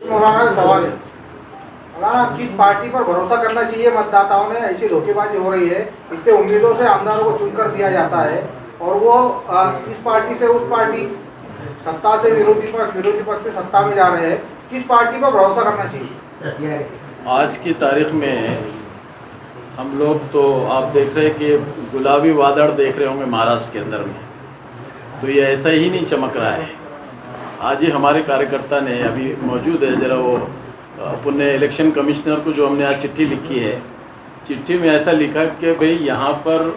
मौलाना सवाल है, मौलाना किस पार्टी पर भरोसा करना चाहिए मतदाताओं ने? ऐसी धोखेबाजी हो रही है, इतने उम्मीदों से आमदारों को चुनकर दिया जाता है और वो इस पार्टी से उस पार्टी, सत्ता से विरोधी पक्ष से सत्ता में जा रहे हैं। किस पार्टी पर भरोसा करना चाहिए? आज की तारीख में हम लोग तो आप देख रहे हैं कि गुलाबी वादड़ देख रहे होंगे महाराष्ट्र के अंदर में, तो ये ऐसा ही नहीं चमक रहा है। आज ही हमारे कार्यकर्ता ने अभी मौजूद है, ज़रा वो अपने इलेक्शन कमिश्नर को जो हमने आज चिट्ठी लिखी है, चिट्ठी में ऐसा लिखा कि भाई यहाँ पर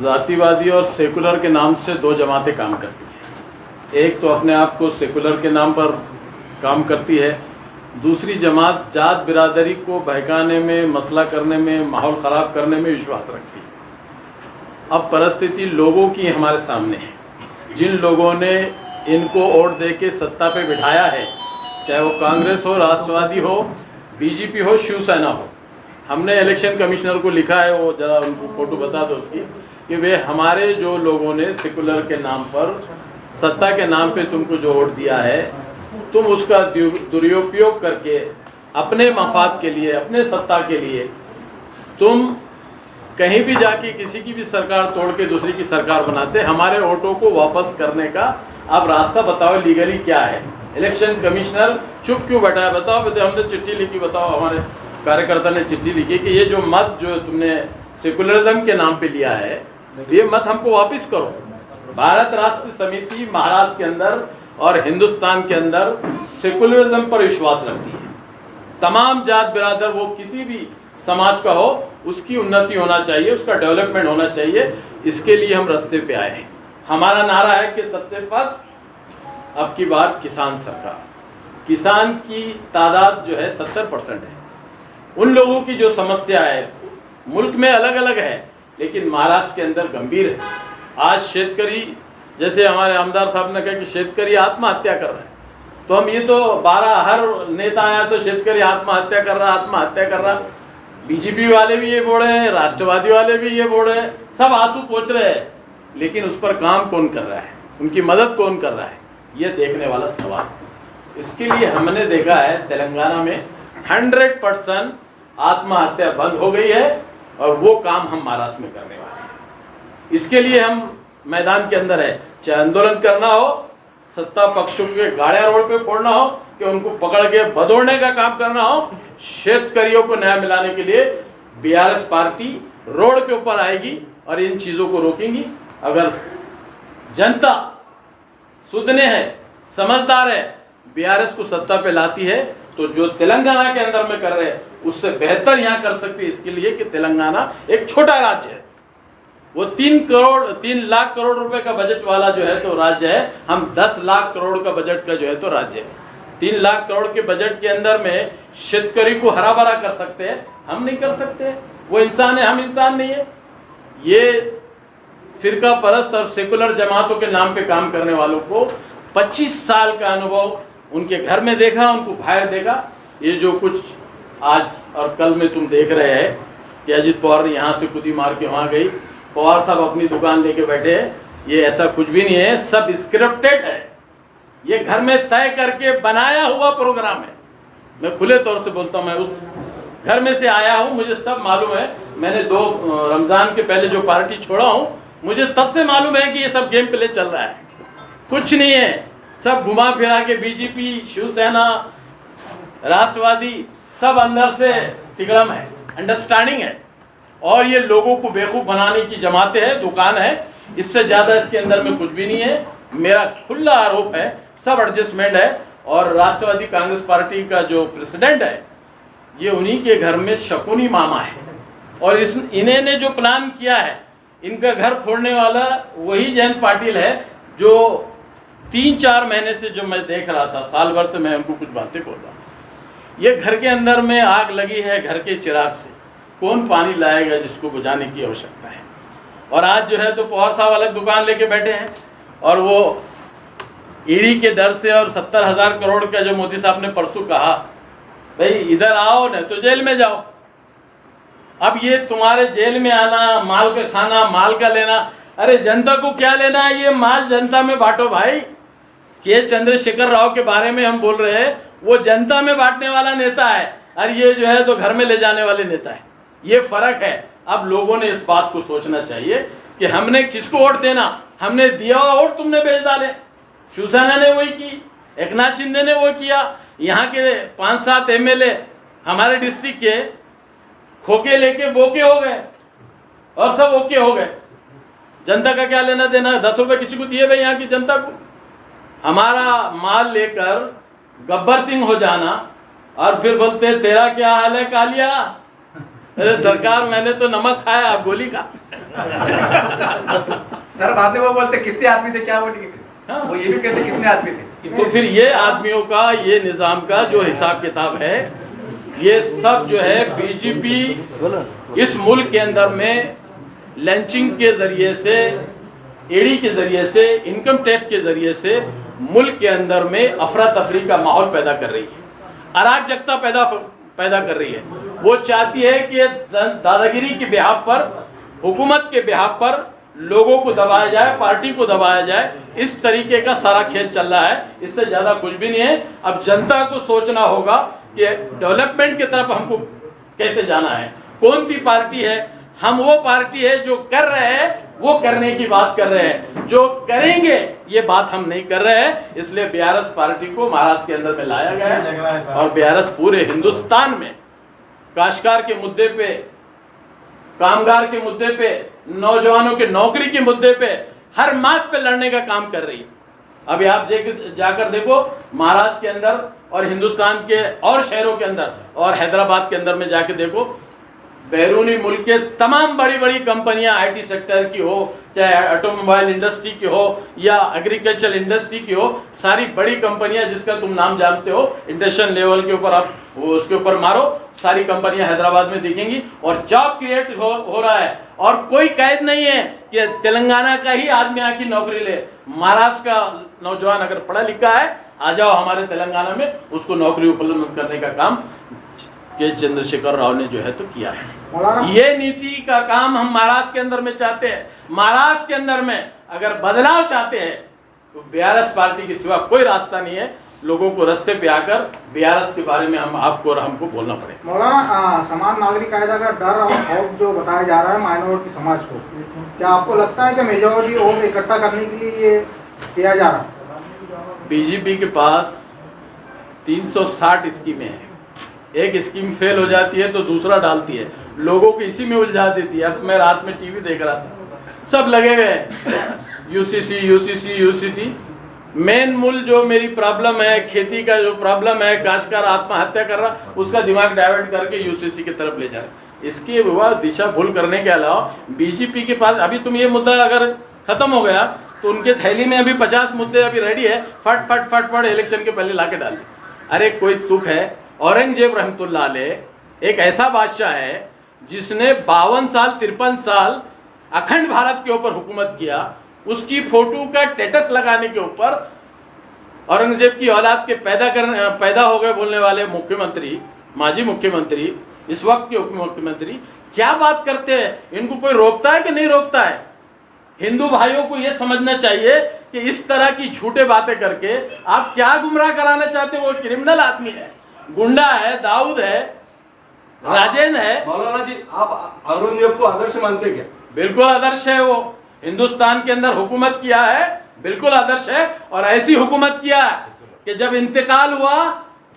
जातिवादी और सेकुलर के नाम से दो जमातें काम करती हैं। एक तो अपने आप को सेकुलर के नाम पर काम करती है, दूसरी जमात जात बिरादरी को बहकाने में, मसला करने में, माहौल ख़राब करने में विश्वास रखती है। अब परिस्थिति लोगों की हमारे सामने है। जिन लोगों ने इनको वोट दे के सत्ता पे बिठाया है, चाहे वो कांग्रेस हो, राष्ट्रवादी हो, बीजेपी हो, शिवसेना हो, हमने इलेक्शन कमिश्नर को लिखा है, वो ज़रा उनको फ़ोटो बता दो उसकी, कि वे हमारे जो लोगों ने सेकुलर के नाम पर, सत्ता के नाम पे तुमको जो वोट दिया है, तुम उसका दुरुपयोग करके अपने मफाद के लिए, अपने सत्ता के लिए तुम कहीं भी जाके किसी की भी सरकार तोड़ के दूसरी की सरकार बनाते। हमारे वोटों को वापस करने का आप रास्ता बताओ, लीगली क्या है। इलेक्शन कमिश्नर चुप क्यों बैठा है? बताओ, हमने चिट्ठी लिखी, बताओ, हमारे कार्यकर्ता ने चिट्ठी लिखी कि ये जो मत जो तुमने सेकुलरिज्म के नाम पे लिया है, ये मत हमको वापस करो। भारत राष्ट्र समिति महाराष्ट्र के अंदर और हिंदुस्तान के अंदर सेकुलरिज्म पर विश्वास रखती है। तमाम जात बिरादर, वो किसी भी समाज का हो, उसकी उन्नति होना चाहिए, उसका डेवलपमेंट होना चाहिए। इसके लिए हम रास्ते पे आए हैं। हमारा नारा है कि सबसे फर्स्ट अब की बार किसान सरकार। किसान की तादाद जो है 70% है। उन लोगों की जो समस्या है मुल्क में अलग अलग है, लेकिन महाराष्ट्र के अंदर गंभीर है। आज शेतकरी, जैसे हमारे आमदार साहब ने कहा कि शेतकरी आत्महत्या कर रहा है, तो हम ये तो 12 हर नेता आया तो शेतकरी आत्महत्या कर रहा। बीजेपी वाले भी ये बोल रहे हैं, राष्ट्रवादी वाले भी ये बोल रहे हैं, सब आंसू पोंछ रहे हैं, लेकिन उस पर काम कौन कर रहा है, उनकी मदद कौन कर रहा है, ये देखने वाला सवाल। इसके लिए हमने देखा है तेलंगाना में 100% आत्महत्या बंद हो गई है और वो काम हम महाराष्ट्र में करने वाले हैं। इसके लिए हम मैदान के अंदर है, चाहे आंदोलन करना हो, सत्ता पक्षों के गाड़ियां रोड पे फोड़ना हो, कि उनको पकड़ के बदौड़ने का काम करना हो, शेतकरियों को न्याय मिलाने के लिए बीआरएस पार्टी रोड के ऊपर आएगी और इन चीजों को रोकेंगी। अगर जनता सुधने है, समझदार है, बीआरएस को सत्ता पे लाती है, तो जो तेलंगाना के अंदर में कर रहे हैं उससे बेहतर यहाँ कर सकती है। इसके लिए कि तेलंगाना एक छोटा राज्य है, वो 3 लाख करोड़ रुपए का बजट वाला जो है तो राज्य है। हम 10 लाख करोड़ का बजट का जो है तो राज्य है। 3 लाख करोड़ के बजट के अंदर में शेतकरी को हरा भरा कर सकते हैं, हम नहीं कर सकते। वो इंसान है, हम इंसान नहीं है। ये फिरका परस्त और सेकुलर जमातों के नाम पे काम करने वालों को 25 साल का अनुभव उनके घर में देखा, उनको बाहर देखा। ये जो कुछ आज और कल में तुम देख रहे हैं कि अजित पवार ने यहाँ से कुदी मार के वहाँ गई, पवार साहब अपनी दुकान लेके बैठे हैं, ये ऐसा कुछ भी नहीं है, सब स्क्रिप्टेड है। ये घर में तय करके बनाया हुआ प्रोग्राम है। मैं खुले तौर से बोलता हूँ, मैं उस घर में से आया हूँ, मुझे सब मालूम है। मैंने 2 रमज़ान के पहले जो पार्टी छोड़ा हूँ, मुझे तब से मालूम है कि ये सब गेम प्ले चल रहा है, कुछ नहीं है। सब घुमा फिरा के बीजेपी, शिवसेना, राष्ट्रवादी सब अंदर से तिगड़म है, अंडरस्टैंडिंग है, और ये लोगों को बेवकूफ़ बनाने की जमातें हैं, दुकान है। इससे ज़्यादा इसके अंदर में कुछ भी नहीं है। मेरा खुला आरोप है, सब एडजस्टमेंट है। और राष्ट्रवादी कांग्रेस पार्टी का जो प्रेसिडेंट है, ये उन्हीं के घर में शकुनी मामा है, और इन्हें ने जो प्लान किया है, इनका घर फोड़ने वाला वही जयंत पाटिल है, जो 3-4 महीने से जो मैं देख रहा था, साल भर से मैं उनको कुछ बातें बोल रहा हूँ। ये घर के अंदर में आग लगी है, घर के चिराग से कौन पानी लाएगा जिसको बुझाने की आवश्यकता है। और आज जो है तो पवार साहब अलग दुकान लेके बैठे हैं, और वो ईडी के डर से, और 70,000 करोड़ का जो मोदी साहब ने परसों कहा, भाई इधर आओ न तो जेल में जाओ। अब ये तुम्हारे जेल में आना, माल का खाना, माल का लेना, अरे जनता को क्या लेना है? ये माल जनता में बांटो भाई। के चंद्रशेखर राव के बारे में हम बोल रहे हैं, वो जनता में बांटने वाला नेता है और ये जो है तो घर में ले जाने वाले नेता है। ये फर्क है। अब लोगों ने इस बात को सोचना चाहिए कि हमने किसको वोट देना। हमने दिया हुआ वोट तुमने बेच डाले। शिवसेना ने वही की, एकनाथ शिंदे ने वो किया। यहाँ के 5-7 एमएलए हमारे डिस्ट्रिक्ट के खोके लेके बोके हो गए और सब ओके हो गए। जनता का क्या लेना देना। 10 रुपए किसी को दिए भाई यहाँ की जनता को। हमारा माल लेकर गब्बर सिंह हो जाना और फिर बोलते हैं तेरा क्या हाल है कालिया। अरे सरकार मैंने तो नमक खाया, आप गोली खा। सर बाद में वो बोलते कितने आदमी थे, क्या वो नहीं थे। हाँ। वो ये भी कहते कितने आदमी थे। तो फिर ये आदमियों का, ये निज़ाम का जो हिसाब किताब है, ये सब जो है बीजेपी इस मुल्क के अंदर में लंचिंग के जरिए से, एडी के जरिए से, इनकम टैक्स के जरिए से मुल्क के अंदर में अफरा तफरी का माहौल पैदा कर रही है, अराजकता पैदा कर रही है। वो चाहती है कि दादागिरी के बिहाफ पर, हुकूमत के बिहाफ पर लोगों को दबाया जाए, पार्टी को दबाया जाए। इस तरीके का सारा खेल चल रहा है। इससे ज़्यादा कुछ भी नहीं है। अब जनता को सोचना होगा कि डेवलपमेंट की तरफ हमको कैसे जाना है, कौन सी पार्टी है। हम वो पार्टी है जो कर रहे हैं, वो करने की बात कर रहे हैं, जो करेंगे ये बात हम नहीं कर रहे हैं। इसलिए बीआरएस पार्टी को महाराष्ट्र के अंदर में लाया गया है और बीआरएस पूरे हिंदुस्तान में काश्तकार के मुद्दे पे, कामगार के मुद्दे पे, नौजवानों के नौकरी के मुद्दे पे हर मास पे लड़ने का काम कर रही है। अभी आप जाकर देखो महाराष्ट्र के अंदर और हिंदुस्तान के और शहरों के अंदर और हैदराबाद के अंदर में जाके देखो, बैरूनी मुल्क के तमाम बड़ी बड़ी कंपनियां, आईटी सेक्टर की हो, चाहे ऑटोमोबाइल इंडस्ट्री की हो या एग्रीकल्चर इंडस्ट्री की हो, सारी बड़ी कंपनियां जिसका तुम नाम जानते हो, इंडस्ट्रियल लेवल के ऊपर आप वो उसके ऊपर मारो, सारी कंपनियां हैदराबाद में दिखेंगी और जॉब क्रिएट हो रहा है। और कोई कैद नहीं है कि तेलंगाना का ही आदमी आके नौकरी ले। महाराष्ट्र का नौजवान अगर पढ़ा लिखा है, आ जाओ हमारे तेलंगाना में, उसको नौकरी उपलब्ध करने का काम के चंद्रशेखर राव ने जो है तो किया है। ये नीति का काम हम महाराष्ट्र के अंदर में चाहते हैं। महाराष्ट्र के अंदर में अगर बदलाव चाहते हैं तो बीआरएस पार्टी के सिवा कोई रास्ता नहीं है। लोगों को रास्ते पे आकर बीआरएस के बारे में हमको बोलना पड़ेगा। मौलाना, समान नागरिक कायदा का डर और खौफ जो बताया जा रहा है माइनॉरिटी समाज को, क्या आपको लगता है कि मेजॉरिटी वोट इकट्ठा करने के लिए ये किया जा रहा है? बीजेपी के पास 360 स्कीमें हैं। एक स्कीम फेल हो जाती है तो दूसरा डालती है, लोगों को इसी में उलझा देती है। अब मैं रात में टीवी देख रहा था, सब लगे हुए यूसीसी। मेन मूल जो मेरी प्रॉब्लम है, खेती का जो प्रॉब्लम है, काश्तकार आत्महत्या कर रहा, उसका दिमाग डाइवर्ट करके यूसीसी की तरफ ले जा रहा। इसके विवाद दिशा भूल करने के अलावा बीजेपी के पास अभी तुम ये मुद्दा अगर खत्म हो गया तो उनके थैली में अभी 50 मुद्दे अभी रेडी है, फट इलेक्शन के पहले लाके डाल दी। अरे कोई तुक है? औरंगजेब रहमतुल्लाह अलैह एक ऐसा बादशाह है जिसने 52 साल 53 साल अखंड भारत के ऊपर हुकूमत किया। उसकी फोटो का स्टेटस लगाने के ऊपर औरंगजेब की औलाद के पैदा हो गए बोलने वाले मुख्यमंत्री, माजी मुख्यमंत्री, इस वक्त के उप मुख्यमंत्री क्या बात करते हैं? इनको कोई रोकता है कि नहीं रोकता है? हिंदू भाइयों को यह समझना चाहिए कि इस तरह की झूठे बातें करके आप क्या गुमराह कराना चाहते हो? वो क्रिमिनल आदमी है, गुंडा है, दाऊद है, राजेंद्र है। मौलाना जी, आप औरंगजेब को आदर्श मानते क्या? बिल्कुल आदर्श है। वो हिंदुस्तान के अंदर हुकूमत किया है, बिल्कुल आदर्श है। और ऐसी हुकूमत किया कि जब इंतकाल हुआ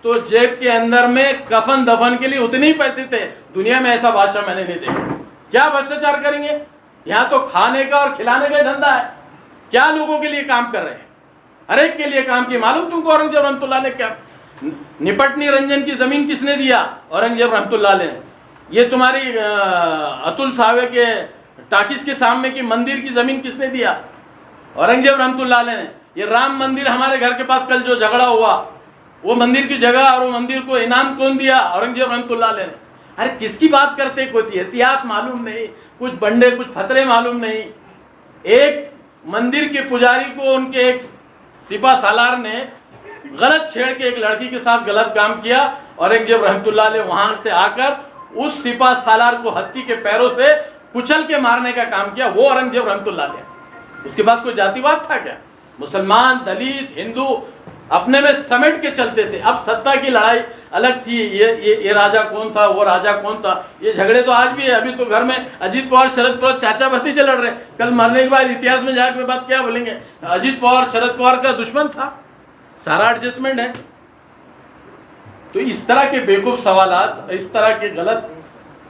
तो जेब के अंदर में कफन दफन के लिए उतने ही पैसे थे। दुनिया में ऐसा बादशाह मैंने नहीं देखा। क्या भ्रष्टाचार करेंगे? यहाँ तो खाने का और खिलाने का ही धंधा है। क्या लोगों के लिए काम कर रहे हैं? हर एक के लिए काम किया। मालूम तुमको औरंगजेब रहमतुल्लाह ने क्या? निपटनी रंजन की जमीन किसने दिया? औरंगजेब रहमतुल्लाह ने। ये तुम्हारी अतुल सावे के टाकिस के सामने की मंदिर की जमीन किसने दिया? औरंगजेब रहमतुल्लाह ने। ये राम मंदिर हमारे घर के पास कल जो झगड़ा हुआ, वो मंदिर की जगह और वो मंदिर को इनाम कौन दिया? औरंगजेब रहमतुल्लाह ने। अरे किसकी बात करते? कोई इतिहास मालूम नहीं, कुछ बंडे कुछ फतरे मालूम नहीं। एक मंदिर के पुजारी को उनके एक सिपा सालार ने गलत छेड़ के एक लड़की के साथ गलत काम किया। औरंगजेब रहमतुल्लाह ने वहां से आकर उस सिपा सालार को हत्ती के पैरों से कुचल के मारने का काम किया। वो औरंगजेब रहमतुल्लाह ने। उसके बाद कोई जातिवाद था क्या? मुसलमान, दलित, हिंदू अपने में समेट के चलते थे। अब सत्ता की लड़ाई अलग थी, ये राजा कौन था, वो राजा कौन था, ये झगड़े तो आज भी है। अभी तो घर में अजीत पवार शरद पवार चाचा भतीजे लड़ रहे हैं। कल मरने के बाद इतिहास में जाकर बात क्या बोलेंगे, अजीत पवार शरद पवार का दुश्मन था। सारा एडजस्टमेंट है। तो इस तरह के बेवकूफ सवालात, इस तरह के गलत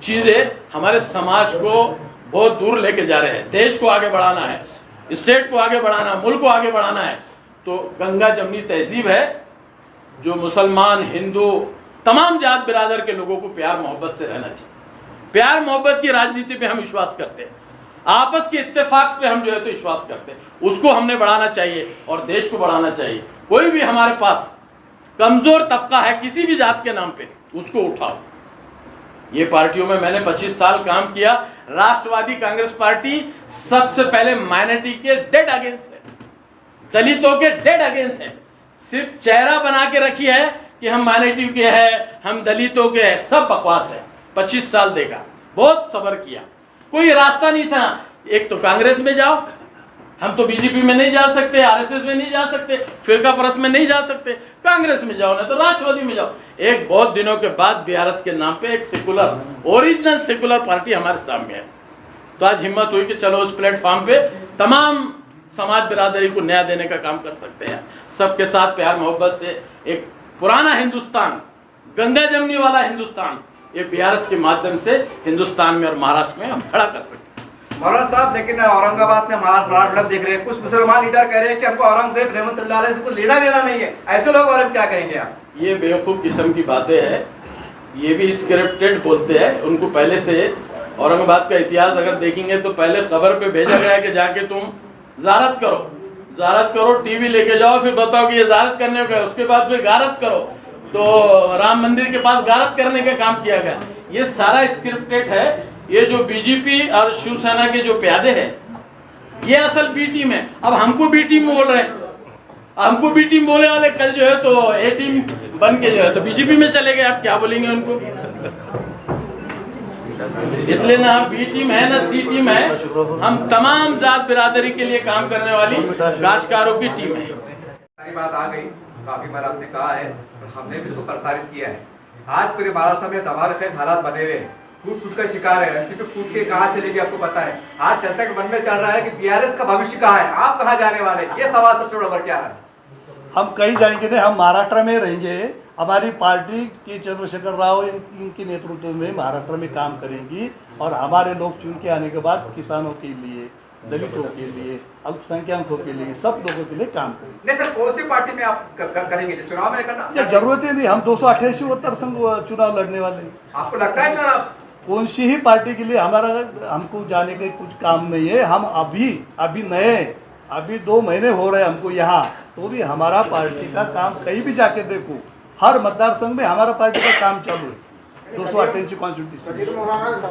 चीजें हमारे समाज को बहुत दूर लेके जा रहे हैं। देश को आगे बढ़ाना है, स्टेट को आगे बढ़ाना, मुल्क को आगे बढ़ाना है तो गंगा जमनी तहजीब है जो मुसलमान, हिंदू, तमाम जात बिरादर के लोगों को प्यार मोहब्बत से रहना चाहिए। प्यार मोहब्बत की राजनीति पे हम विश्वास करते हैं, आपस के इत्तेफाक पे हम जो है तो विश्वास करते हैं। उसको हमने बढ़ाना चाहिए और देश को बढ़ाना चाहिए। कोई भी हमारे पास कमजोर तबका है किसी भी जात के नाम पे, उसको उठाओ। ये पार्टियों में मैंने 25 साल काम किया। राष्ट्रवादी कांग्रेस पार्टी सबसे पहले माइनॉरिटी के डेड अगेंस्ट है, दलितों के डेड अगेंस्ट है। सिर्फ चेहरा बना के रखी है कि हम माइनॉरिटी के हैं, हम दलितों के हैं, सब बकवास है। 25 साल देखा, बहुत सब्र किया, कोई रास्ता नहीं था। एक तो कांग्रेस में जाओ, हम तो बीजेपी में नहीं जा सकते, आरएसएस में नहीं जा सकते, फिरका परस्त में नहीं जा सकते, कांग्रेस में जाओ ना तो राष्ट्रवादी में जाओ। एक बहुत दिनों के बाद बीआरएस के नाम पे एक सेकुलर, ओरिजिनल सेकुलर पार्टी हमारे सामने है। तो आज हिम्मत हुई कि चलो उस प्लेटफॉर्म पे तमाम समाज बिरादरी को न्याय देने का काम कर सकते हैं। सबके साथ प्यार मोहब्बत से एक पुराना हिंदुस्तान, गंगा जमनी वाला हिंदुस्तान, ये बीआरएस के माध्यम से हिंदुस्तान में और महाराष्ट्र में हम खड़ा कर सकते हैं। मौलाना साहब, लेकिन औरंगाबाद में महाराष्ट्र देख रहे हैं, कुछ मुसलमान लीडर कह रहे हैं कि हमको औरंगजेब रहमतुल्लाह अलैह से कुछ लेना देना नहीं है। ऐसे लोग बारे में क्या कहेंगे आप? ये बेवकूफ़ किस्म की बातें हैं, ये भी स्क्रिप्टेड बोलते हैं। उनको पहले से औरंगाबाद का इतिहास अगर देखेंगे तो पहले खबर पे भेजा गया कि जाके तुम ज़ारत करो, टीवी लेके जाओ, फिर बताओ कि ये ज़ारत करने का है। उसके बाद फिर गारत करो, तो राम मंदिर के पास गारत करने का काम किया गया। ये सारा स्क्रिप्टेड है। ये जो बीजेपी और शिवसेना के जो प्यादे हैं, ये असल बी टीम है। अब हमको बी टीम बोल रहे हैं, हमको बी टीम बोले वाले कल जो है तो ए टीम बन के जो है तो बीजेपी में चले गए। आप क्या बोलेंगे उनको? इसलिए ना बी टीम है ना सी टीम है, हम तमाम जात बिरादरी के लिए काम करने वाली काश्तकारों की टीम है। सारी बात आ गई, काफी बार आपने कहा है और हमने भी इसको प्रसारित किया है। आज पूरे महाराष्ट्र में दबाव हालात बने हुए हैं, टूट का शिकार है। ऐसे पे टूट के कहाँ चलेगी आपको पता है। आज जनता के मन में चल रहा है कि बीआरएस का भविष्य कहाँ है, आप कहाँ जाने वाले, ये सवाल सबसे बड़ा क्या है। हम कहीं जाएंगे नहीं, हम महाराष्ट्र में रहेंगे। हमारी पार्टी के चंद्रशेखर राव इनके नेतृत्व में महाराष्ट्र में काम करेंगी और हमारे लोग चुन के आने के बाद किसानों के लिए, दलितों के लिए, अल्पसंख्यकों के लिए, सब लोगों के लिए काम करेंगे। नहीं सर, कौन सी पार्टी में आप करेंगे चुनाव में करना? जरूरत ही नहीं, हम 288 संघ चुनाव लड़ने वाले हैं। आपको लगता है सर आप कौन सी ही पार्टी के लिए हमको जाने का कुछ काम नहीं है। हम अभी नए, अभी 2 महीने हो रहे हैं हमको यहाँ, तो भी हमारा पार्टी का काम कहीं भी जाके देखो, हर मतदार संघ में हमारा पार्टी का काम चालू है। 288 कॉन्स्टिट्यूशन।